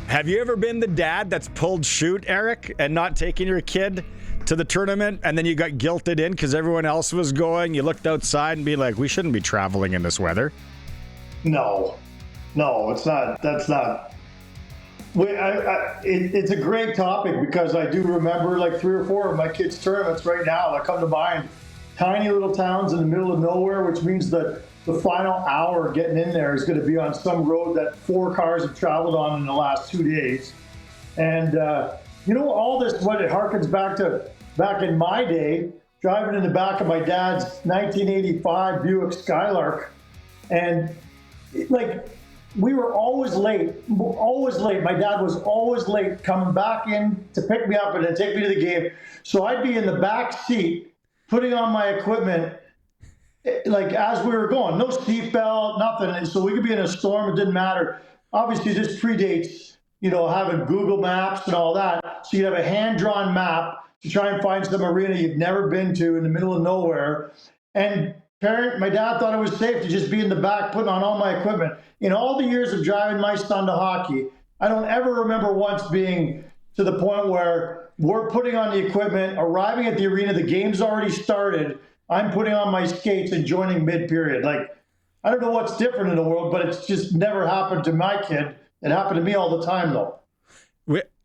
Have you ever been the dad that's pulled shoot, Eric, and not taking your kid to the tournament, and then you got guilted in because everyone else was going? You looked outside and be like, we shouldn't be traveling in this weather. No, it's not. That's not. It's a great topic because I do remember like 3 or 4 of my kids' tournaments right now that come to mind. Tiny little towns in the middle of nowhere, which means that the final hour getting in there is going to be on some road that 4 cars have traveled on in the last 2 days. And, all this, what it harkens back in my day, driving in the back of my dad's 1985 Buick Skylark. And we were always late. My dad was always late coming back in to pick me up and then take me to the game. So I'd be in the back seat putting on my equipment as we were going. No seatbelt, nothing. So we could be in a storm, it didn't matter. Obviously, this predates, having Google Maps and all that. So you'd have a hand-drawn map to try and find some arena you've never been to in the middle of nowhere. And my dad thought it was safe to just be in the back putting on all my equipment. In all the years of driving my son to hockey, I don't ever remember once being to the point where we're putting on the equipment, arriving at the arena, the game's already started, I'm putting on my skates and joining mid-period. I don't know what's different in the world, but it's just never happened to my kid. It happened to me all the time, though.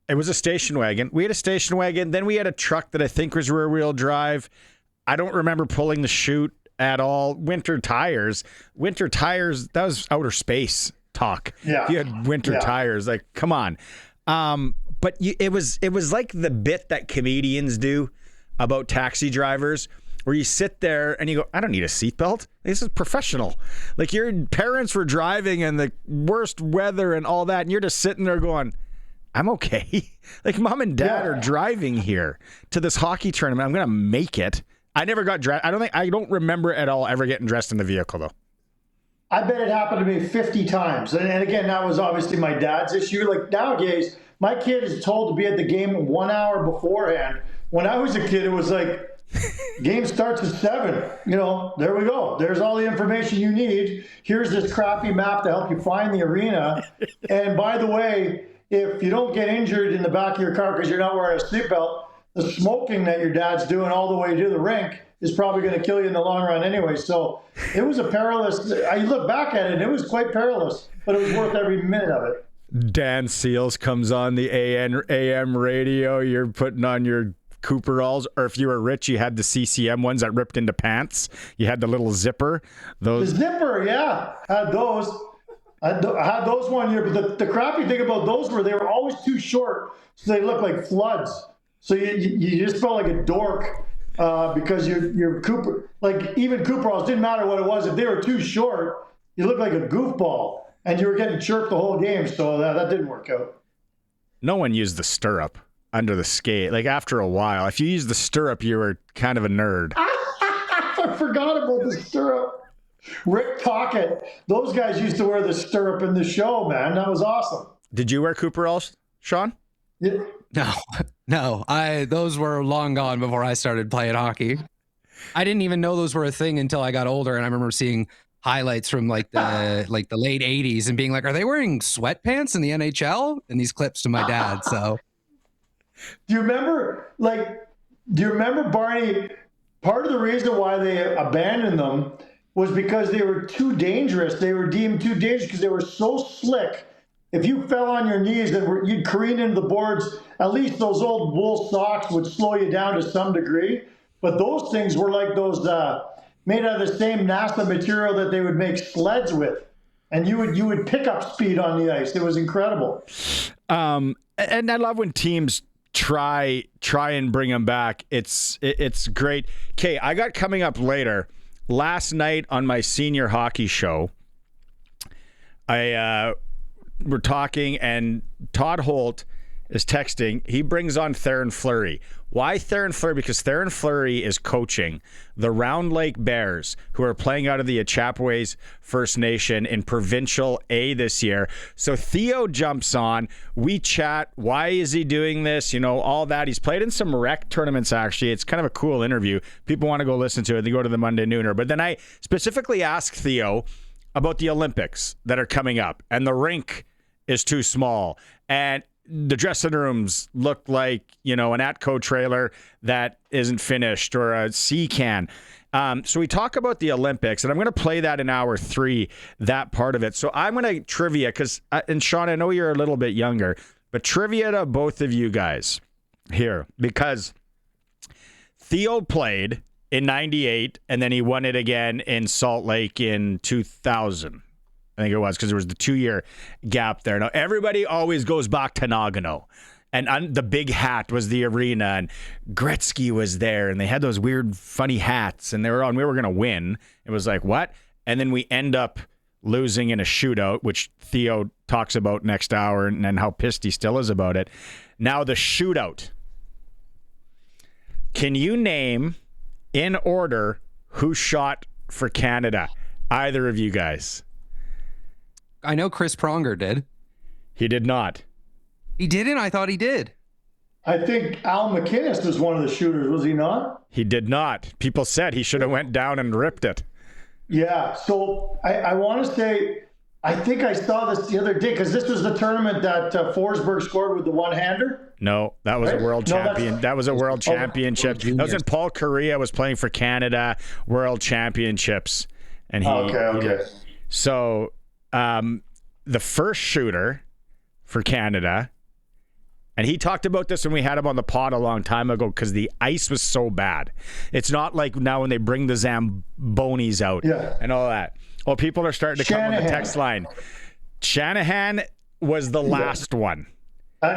It was a station wagon. We had a station wagon. Then we had a truck that I think was rear-wheel drive. I don't remember pulling the chute at all. Winter tires, that was outer space talk. Yeah. If you had winter tires, come on. But it was like the bit that comedians do about taxi drivers, where you sit there and you go, I don't need a seatbelt. This is professional. Your parents were driving in the worst weather and all that, and you're just sitting there going, I'm okay. Mom and dad are driving here to this hockey tournament. I'm going to make it. I never got dressed. I don't remember at all ever getting dressed in the vehicle, though. I bet it happened to me 50 times. And again, that was obviously my dad's issue. Nowadays, my kid is told to be at the game 1 hour beforehand. When I was a kid, it was game starts at 7. There we go. There's all the information you need. Here's this crappy map to help you find the arena. And by the way, if you don't get injured in the back of your car because you're not wearing a seatbelt, the smoking that your dad's doing all the way to the rink is probably going to kill you in the long run anyway. So it was a perilous, I look back at it, and it was quite perilous, but it was worth every minute of it. Dan Seals comes on the AM radio. You're putting on your Cooperalls, or if you were rich, you had the CCM ones that ripped into pants. You had the little zipper. The zipper, yeah. Had those. I had those 1 year, but the crappy thing about those were they were always too short, so they looked like floods. So you just felt like a dork because your Cooper, even Cooperalls, didn't matter what it was. If they were too short, you looked like a goofball, and you were getting chirped the whole game. So that didn't work out. No one used the stirrup under the skate. After a while, if you used the stirrup, you were kind of a nerd. I forgot about the stirrup. Rick Tockett, those guys used to wear the stirrup in the show, man. That was awesome. Did you wear Cooperalls, Sean? Yeah. No. Those were long gone before I started playing hockey. I didn't even know those were a thing until I got older, and I remember seeing highlights from the late 80s and being like, are they wearing sweatpants in the NHL? And these clips to my dad. So do you remember Barney? Part of the reason why they abandoned them was because they were too dangerous. They were deemed too dangerous because they were so slick. If you fell on your knees and you'd careen into the boards, at least those old wool socks would slow you down to some degree. But those things were like those made out of the same NASA material that they would make sleds with. And you would pick up speed on the ice. It was incredible. And I love when teams try and bring them back. It's great. Okay, I got coming up later. Last night on my senior hockey show, we're talking, and Todd Holt is texting. He brings on Theron Fleury. Why Theron Fleury? Because Theron Fleury is coaching the Round Lake Bears, who are playing out of the Achapaways First Nation in Provincial A this year. So Theo jumps on. We chat. Why is he doing this? All that. He's played in some rec tournaments, actually. It's kind of a cool interview. People want to go listen to it. They go to the Monday Nooner. But then I specifically asked Theo about the Olympics that are coming up, and the rink is too small. And the dressing rooms look like, an Atco trailer that isn't finished or a sea can. So we talk about the Olympics, and I'm going to play that in hour 3, that part of it. So I'm going to trivia because, and Sean, I know you're a little bit younger, but trivia to both of you guys here because Theo played in 98, and then he won it again in Salt Lake in 2000. I think it was because there was the 2-year gap there. Now, everybody always goes back to Nagano. And the big hat was the arena, and Gretzky was there, and they had those weird, funny hats, and we were going to win. It was like, what? And then we end up losing in a shootout, which Theo talks about next hour, and how pissed he still is about it. Now, the shootout. Can you name, in order, who shot for Canada? Either of you guys. I know Chris Pronger did. He did not. He didn't? I thought he did. I think Al McInnes was one of the shooters, was he not? He did not. People said he should have went down and ripped it. Yeah, so I want to say, I think I saw this the other day, because this was the tournament that Forsberg scored with the one-hander. No, that was right? a world champion. That was a world championship. That was in Paul Correa was playing for Canada World Championships. And he, okay. So the first shooter for Canada, and he talked about this when we had him on the pod a long time ago because the ice was so bad. It's not like now when they bring the Zambonis out and all that. Well, people are starting to come on the text line. Shanahan was the last one.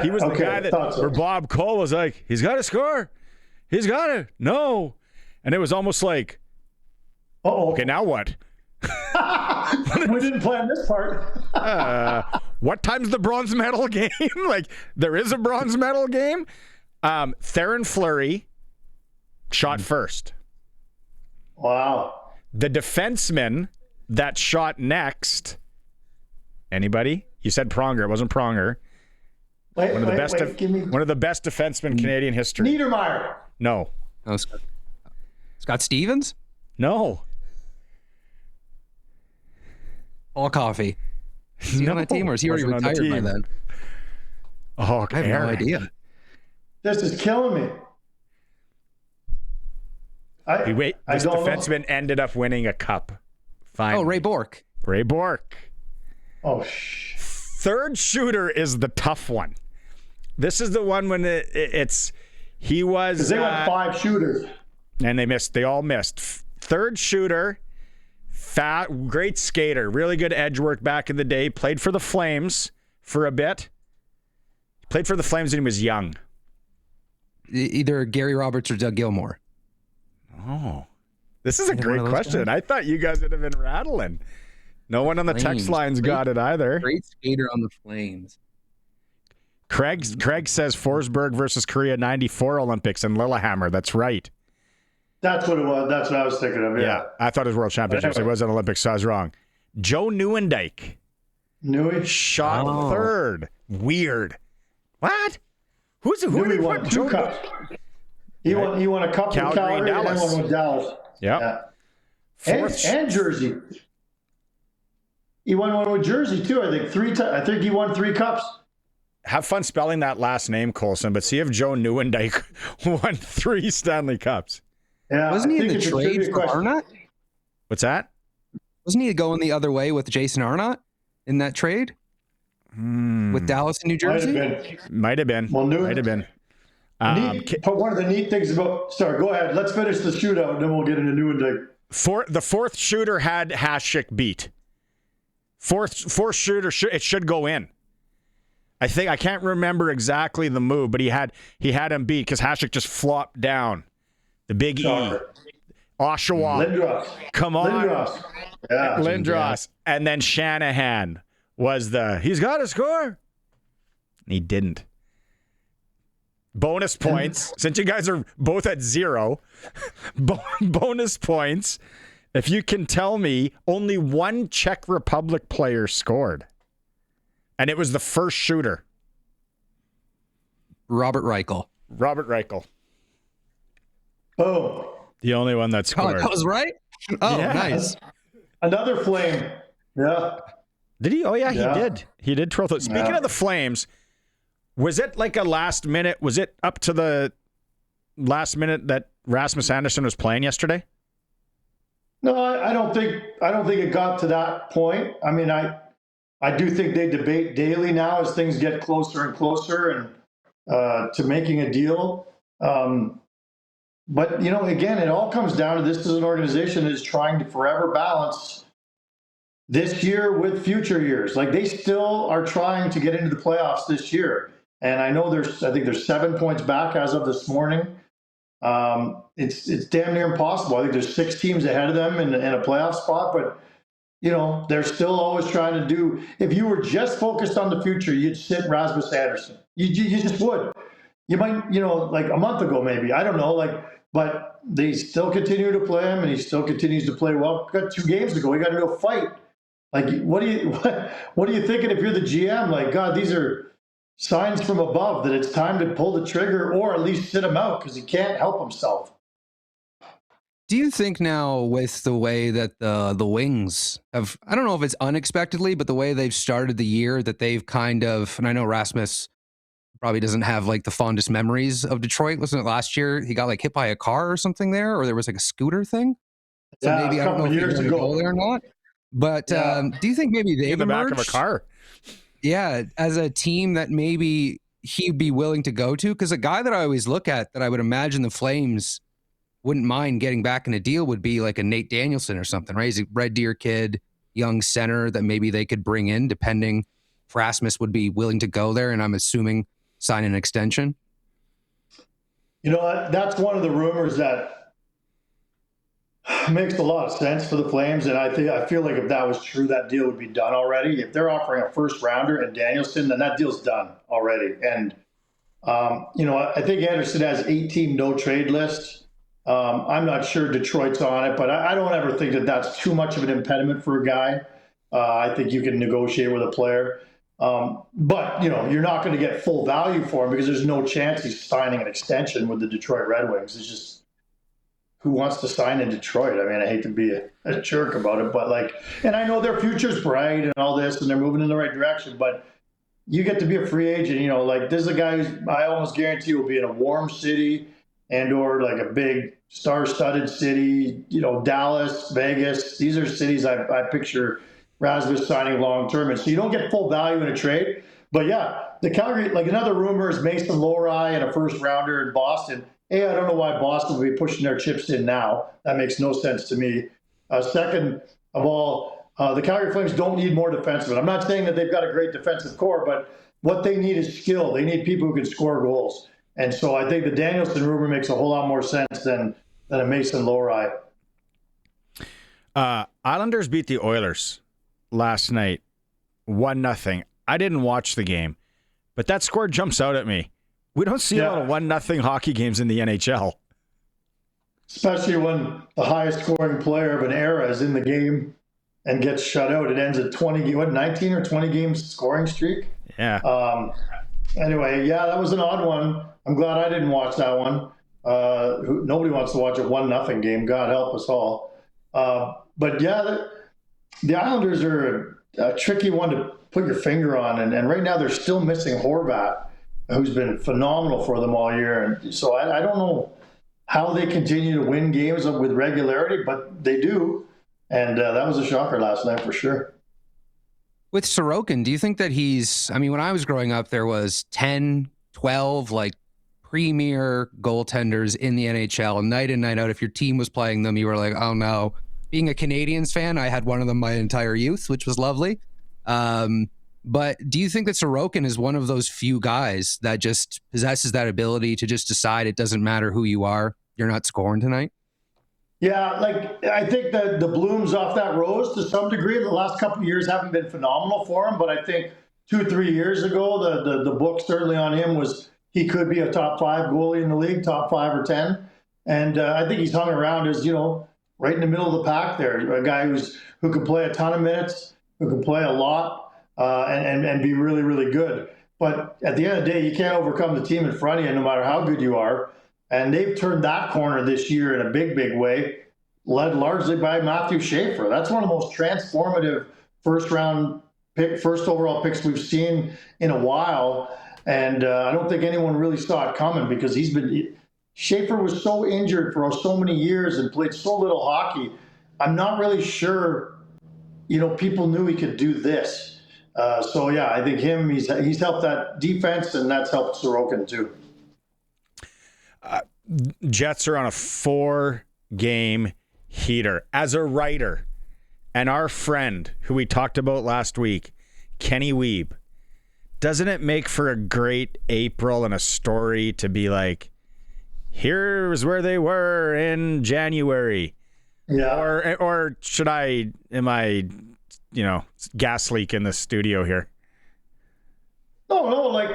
He was the guy where Bob Cole was like, he's got to score. He's got to. No. And it was almost like, okay, now what? We didn't plan this part. What time's the bronze medal game? Like, there is a bronze medal game? Theron Fleury shot first. Wow. The defenseman that shot next, anybody? You said Pronger. It wasn't Pronger. One of the best defensemen in Canadian history. Niedermeyer. No. Oh, Scott Stevens? No. All Coffee. Is he on that team, or is he already retired by then? Oh, I have no idea. This is killing me. This defenseman ended up winning a cup. Finally. Oh, Ray Bourque. Ray Bourque. Oh, Third shooter is the tough one. This is the one when he was. Because they went 5 shooters. And they missed. They all missed. Third shooter, great skater, really good edge work back in the day. Played for the Flames for a bit. Played for the Flames when he was young. Either Gary Roberts or Doug Gilmour. Oh, this is a great question. I thought you guys would have been rattling. No one on the text lines got it either. Great skater on the Flames. Craig says Forsberg versus Korea 94 Olympics and Lillehammer. That's right. That's what it was. That's what I was thinking of. Yeah. I thought it was World Championships. It wasn't Olympics, so I was wrong. Joe Nieuwendyk. Shot third. Weird. What? Who won 2 cups? He won a cup with Calgary and then one with Dallas. Yeah. And Jersey. He won one with Jersey too. I think 3 times. I think he won 3 cups. Have fun spelling that last name, Colson. But see if Joe Nieuwendyk won 3 Stanley Cups. Yeah, wasn't he in the trade for Arnott? What's that? Wasn't he going the other way with Jason Arnott in that trade with Dallas and New Jersey? Might have been. Well, might have been. But one of the neat things about. Sorry, go ahead. Let's finish the shootout, and then we'll get into Nieuwendyk. The fourth shooter had Hasek beat. Fourth shooter, it should go in. I can't remember exactly the move, but he had him beat because Hasek just flopped down. The big E. Oshawa. Lindros. Come on. Lindros. Yeah. Lindros. And then Shanahan was he's got to score. He didn't. Bonus points. Since you guys are both at 0, bonus points. If you can tell me only one Czech Republic player scored. And it was the first shooter. Robert Reichel. Oh. The only one that scored. Oh, that was right? Oh, yeah. Nice. Another Flame. Yeah. Did he? Oh, yeah, Yeah. he did. He did twirl. Speaking of the Flames, was it like a last minute? Was it up to the last minute that Rasmus Andersson was playing yesterday? No, I don't think it got to that point. I mean, I do think they debate daily now as things get closer and closer and to making a deal. But again, it all comes down to this is an organization that is trying to forever balance this year with future years. Like they still are trying to get into the playoffs this year. And I know I think there's 7 points back as of this morning. It's damn near impossible. I think there's 6 teams ahead of them in a playoff spot, but they're still always trying to do. If you were just focused on the future, you'd sit Rasmus Andersson. You just would. You might, like a month ago, maybe, I don't know, but they still continue to play him, and he still continues to play well. Got 2 games to go. He got into a fight. Like, what are you thinking if you're the GM? Like, God, these are signs from above that it's time to pull the trigger or at least sit him out because he can't help himself. Do you think now with the way that the Wings have, I don't know if it's unexpectedly, but the way they've started the year that they've kind of, and I know Rasmus probably doesn't have like the fondest memories of Detroit. Wasn't it last year he got like hit by a car or something there, or there was like a scooter thing? So Yeah, maybe a I don't know couple if years he's ago. go there or not. But do you think maybe they've In the back of a emerged? car. Yeah, as a team that maybe he'd be willing to go to? Because a guy that I always look at that I would imagine the Flames wouldn't mind getting back in a deal would be like a Nate Danielson or something, right? He's a Red Deer kid, young center that maybe they could bring in, depending if Rasmus would be willing to go there, and I'm assuming sign an extension. That's one of the rumors that makes a lot of sense for the Flames, and I feel like if that was true, that deal would be done already. If they're offering a first rounder and Danielson, then that deal's done already. And I think Anderson has 8-team no trade list. I'm not sure Detroit's on it, but I don't ever think that that's too much of an impediment for a guy. I think you can negotiate with a player. But you're not going to get full value for him because there's no chance he's signing an extension with the Detroit Red Wings. It's just, who wants to sign in Detroit? I mean, I hate to be a jerk about it, but and I know their future's bright and all this, and they're moving in the right direction, but you get to be a free agent, this is a guy who's, I almost guarantee will be in a warm city and or like a big star-studded city, Dallas, Vegas. These are cities I picture Rasmus signing long-term. And so you don't get full value in a trade. But yeah, the Calgary, another rumor is Mason Lohrei and a first rounder in Boston. I don't know why Boston would be pushing their chips in now. That makes no sense to me. Second of all, the Calgary Flames don't need more defensemen. I'm not saying that they've got a great defensive core, but what they need is skill. They need people who can score goals. And so I think the Danielson rumor makes a whole lot more sense than a Mason Lohrei. Islanders beat the Oilers last night, 1-0. I didn't watch the game, but that score jumps out at me. We don't see a lot of 1-0 hockey games in the NHL. Especially when the highest scoring player of an era is in the game and gets shut out. It ends at 19 or 20 games scoring streak. Yeah. Anyway, that was an odd one. I'm glad I didn't watch that one. Nobody wants to watch a 1-0 game. God help us all. But the Islanders are a tricky one to put your finger on. And right now they're still missing Horvat, who's been phenomenal for them all year. And so I don't know how they continue to win games with regularity, but they do. And that was a shocker last night for sure. With Sorokin, do you think that when I was growing up, there was 10, 12, premier goaltenders in the NHL, night in, night out. If your team was playing them, you were like, oh no. Being a Canadians fan, I had one of them my entire youth, which was lovely. But do you think that Sorokin is one of those few guys that just possesses that ability to just decide it doesn't matter who you are, you're not scoring tonight? Yeah, I think that the blooms off that rose to some degree. The last couple of years haven't been phenomenal for him, but I think 2-3 years ago, the book certainly on him was he could be a top 5 goalie in the league, top 5 or 10. And I think he's hung around as, right in the middle of the pack there, a guy who can play a ton of minutes, who can play a lot, and be really, really good. But at the end of the day, you can't overcome the team in front of you no matter how good you are. And they've turned that corner this year in a big, big way, led largely by Matthew Schaefer. That's one of the most transformative first-round first overall picks we've seen in a while. And I don't think anyone really saw it coming because Schaefer was so injured for so many years and played so little hockey. I'm not really sure, people knew he could do this. So yeah, I think he's helped that defense, and that's helped Sorokin too. Jets are on a 4-game heater. As a writer, and our friend who we talked about last week, Kenny Wiebe, doesn't it make for a great April and a story to be like, here's where they were in January? Yeah. Or am I gas leak in the studio here? No, like,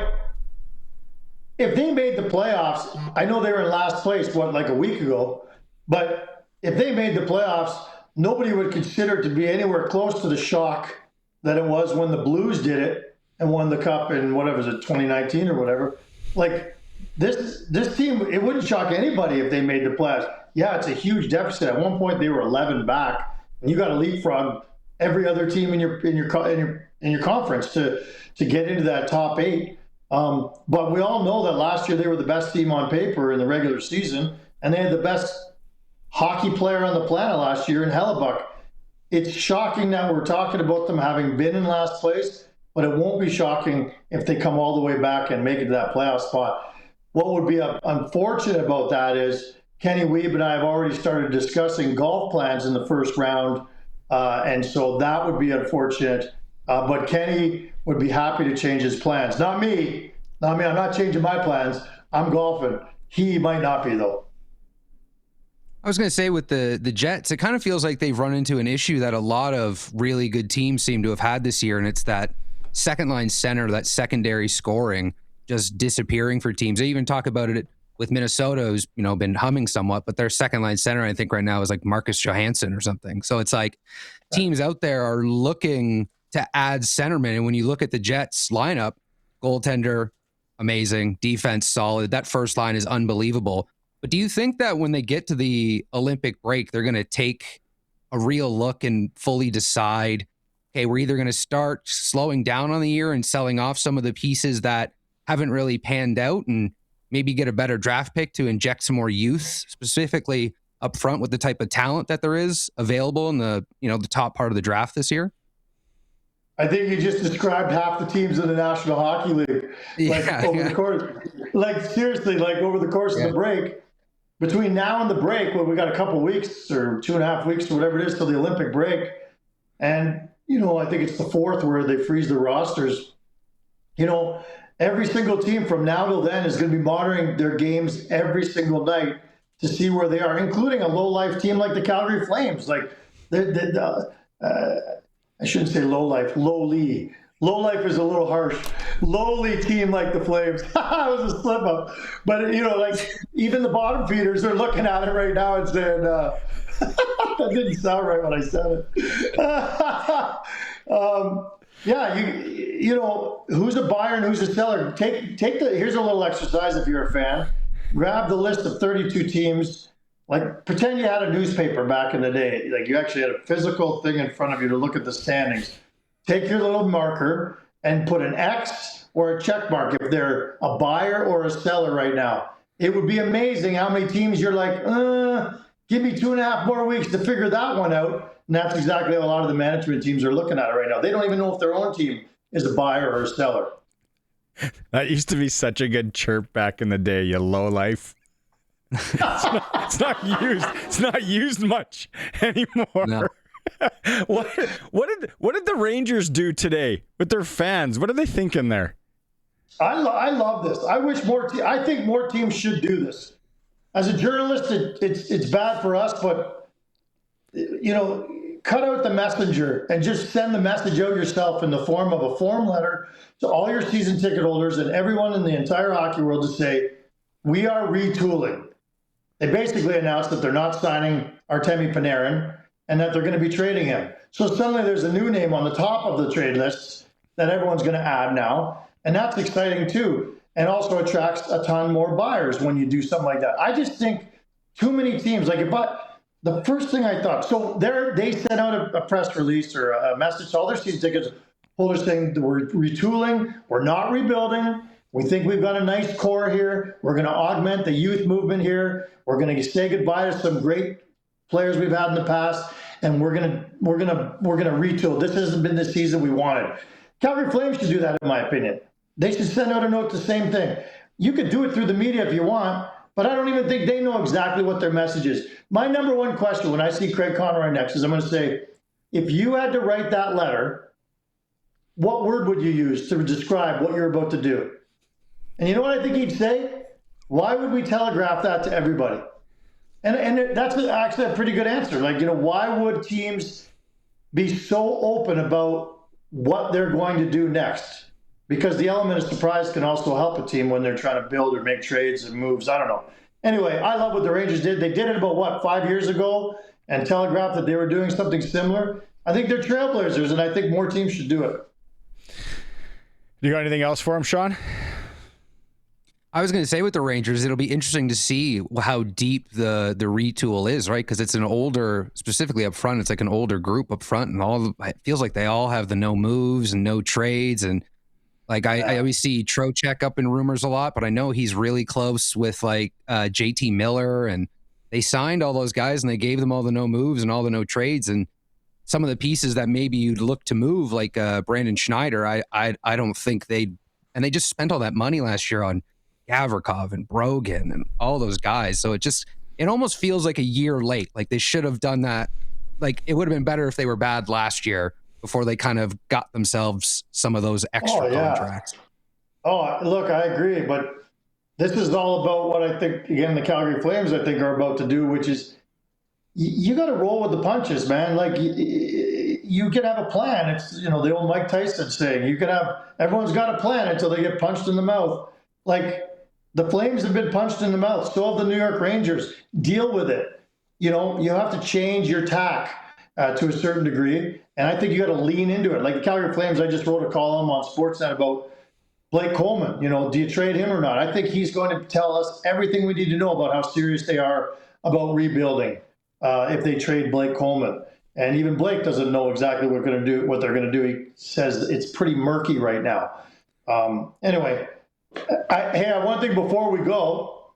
if they made the playoffs, I know they were in last place, like a week ago, but if they made the playoffs, nobody would consider it to be anywhere close to the shock that it was when the Blues did it and won the cup in, 2019 or whatever. Like, this team, it wouldn't shock anybody if they made the playoffs. Yeah, it's a huge deficit. At one point, they were 11 back, and you got to leapfrog every other team in your conference to get into that top 8. But we all know that last year they were the best team on paper in the regular season, and they had the best hockey player on the planet last year in Hellebuck. It's shocking that we're talking about them having been in last place, but it won't be shocking if they come all the way back and make it to that playoff spot. What would be unfortunate about that is Kenny Wiebe and I have already started discussing golf plans in the first round, and so that would be unfortunate. But Kenny would be happy to change his plans. Not me. I'm not changing my plans. I'm golfing. He might not be, though. I was going to say with the Jets, it kind of feels like they've run into an issue that a lot of really good teams seem to have had this year, and it's that second line center, that secondary scoring just disappearing for teams. They even talk about it with Minnesota, who's been humming somewhat, but their second line center, I think right now, is like Marcus Johansson or something. So it's like teams out there are looking to add centermen, and when you look at the Jets lineup, goaltender amazing, defense solid, that first line is unbelievable. But do you think that when they get to the Olympic break, they're going to take a real look and fully decide, okay, we're either going to start slowing down on the year and selling off some of the pieces that haven't really panned out and maybe get a better draft pick to inject some more youth, specifically up front with the type of talent that there is available in the top part of the draft this year? I think you just described half the teams in the National Hockey League. The course, seriously, over the course of the break, between now and the break, we got a couple weeks or 2.5 weeks or whatever it is till the Olympic break. And, I think it's the 4th where they freeze the rosters. Every single team from now till then is going to be monitoring their games every single night to see where they are, including a low-life team like the Calgary Flames. I shouldn't say low-life, lowly. Low-life is a little harsh. Lowly team like the Flames. It was a slip-up. But, even the bottom feeders are looking at it right now and saying, that didn't sound right when I said it. Who's a buyer and who's a seller? Here's a little exercise if you're a fan. Grab the list of 32 teams. Pretend you had a newspaper back in the day. You actually had a physical thing in front of you to look at the standings. Take your little marker and put an X or a check mark if they're a buyer or a seller right now. It would be amazing how many teams you're like, give me 2.5 more weeks to figure that one out. And that's exactly how a lot of the management teams are looking at it right now. They don't even know if their own team is a buyer or a seller. That used to be such a good chirp back in the day, you low life. It's not used much anymore. No. What did the Rangers do today with their fans? What are they thinking there? I love this. I wish I think more teams should do this. As a journalist, it's bad for us, but cut out the messenger and just send the message out yourself in the form of a form letter to all your season ticket holders and everyone in the entire hockey world to say, we are retooling. They basically announced that they're not signing Artemi Panarin and that they're going to be trading him. So suddenly there's a new name on the top of the trade list that everyone's going to add now. And that's exciting too. And also attracts a ton more buyers when you do something like that. I just think too many teams, the first thing I thought, so they sent out a press release or a message to all their season tickets Holder's saying that we're retooling, we're not rebuilding. We think we've got a nice core here. We're going to augment the youth movement here. We're going to say goodbye to some great players we've had in the past, and we're going to retool. This hasn't been the season we wanted. Calgary Flames should do that, in my opinion. They should send out a note, the same thing. You could do it through the media if you want, but I don't even think they know exactly what their message is. My number one question when I see Craig Conroy next is I'm going to say, if you had to write that letter, what word would you use to describe what you're about to do? And you know what I think he'd say? Why would we telegraph that to everybody? And that's actually a pretty good answer. Like, why would teams be so open about what they're going to do next? Because the element of surprise can also help a team when they're trying to build or make trades and moves. I don't know. Anyway, I love what the Rangers did. They did it about, 5 years ago and telegraphed that they were doing something similar. I think they're trailblazers, and I think more teams should do it. You got anything else for him, Sean? I was going to say with the Rangers, it'll be interesting to see how deep the retool is, right? Because it's an older, specifically up front, it's like an older group up front, and it feels like they all have the no moves and no trades. And like I always see Trocheck up in rumors a lot, but I know he's really close with like JT Miller, and they signed all those guys and they gave them all the no moves and all the no trades. And some of the pieces that maybe you'd look to move, like Brandon Schneider, I don't think and they just spent all that money last year on Gavrikov and Brogan and all those guys. So it almost feels like a year late. Like they should have done that. Like it would have been better if they were bad last year before they kind of got themselves some of those extra contracts. Oh, look, I agree. But this is all about what I think, again, the Calgary Flames, I think, are about to do, which is you got to roll with the punches, man. Like you can have a plan. It's, the old Mike Tyson saying, everyone's got a plan until they get punched in the mouth. Like, the Flames have been punched in the mouth. So have the New York Rangers. Deal with it. You have to change your tack to a certain degree. And I think you got to lean into it. Like the Calgary Flames, I just wrote a column on Sportsnet about Blake Coleman. Do you trade him or not? I think he's going to tell us everything we need to know about how serious they are about rebuilding if they trade Blake Coleman. And even Blake doesn't know exactly what they're going to do. He says it's pretty murky right now. Anyway. One thing before we go,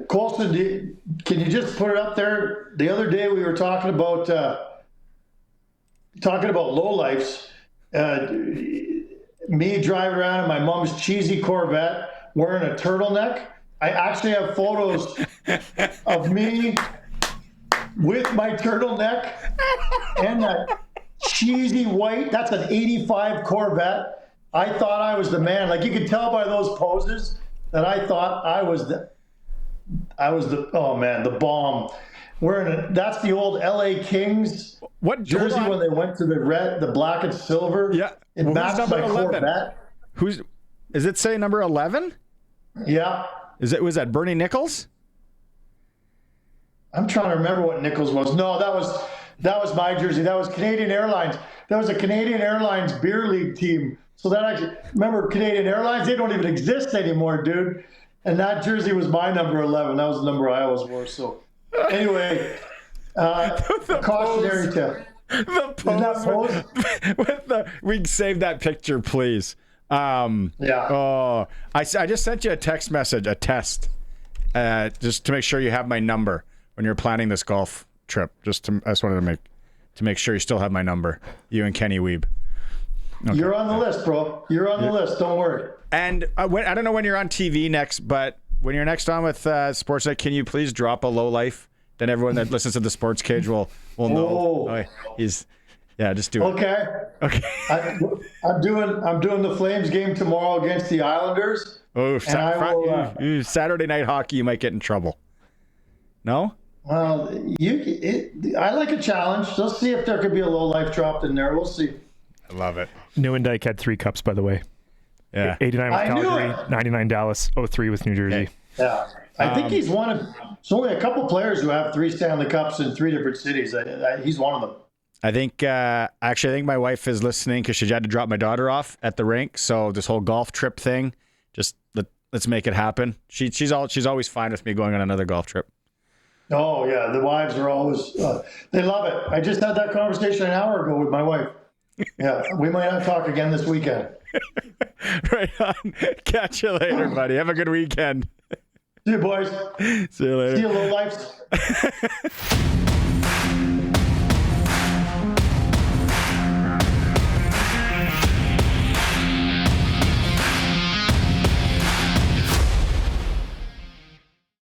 Colson, can you just put it up there? The other day we were talking about lowlifes. Me driving around in my mom's cheesy Corvette wearing a turtleneck. I actually have photos of me with my turtleneck and that cheesy white. That's an '85 Corvette. I thought I was the man. Like you could tell by those poses that I thought I was the the bomb. That's the old LA Kings jersey when they went to the black and silver. Yeah. It matched my Corvette. Is it say number 11? Yeah. Was that Bernie Nichols? I'm trying to remember what Nichols was. No, that was my jersey. That was Canadian Airlines. That was a Canadian Airlines beer league team. So that actually, remember Canadian Airlines? They don't even exist anymore, dude. And that jersey was my number 11. That was the number I always wore. So anyway, cautionary tale. The pose we can save that picture, please. Yeah. Oh, I just sent you a text message, a test, just to make sure you have my number when you're planning this golf trip. I just wanted to make sure you still have my number. You and Kenny Weeb. Okay. You're on the list, bro. You're on the list. Don't worry. And I don't know when you're on TV next, but when you're next on with Sportsnet, can you please drop a low life? Then everyone that listens to the Sports Cage will know. Oh, just do it. Okay. I'm doing the Flames game tomorrow against the Islanders. Oh, Saturday night hockey, you might get in trouble. No? Well, I like a challenge. Let's see if there could be a low life dropped in there. We'll see. I love it. Nieuwendyk had 3 cups, by the way. Yeah. 89 with Calgary, 99 Dallas, 03 with New Jersey. Yeah. I think he's one of, there's only a couple players who have 3 Stanley Cups in 3 different cities. He's one of them. I think my wife is listening because she had to drop my daughter off at the rink. So this whole golf trip thing, just let's make it happen. She's always fine with me going on another golf trip. Oh yeah, the wives are always they love it. I just had that conversation an hour ago with my wife. Yeah, we might not talk again this weekend. Right on. Catch you later, buddy. Have a good weekend. See you, boys. See you later. See you, low lifes.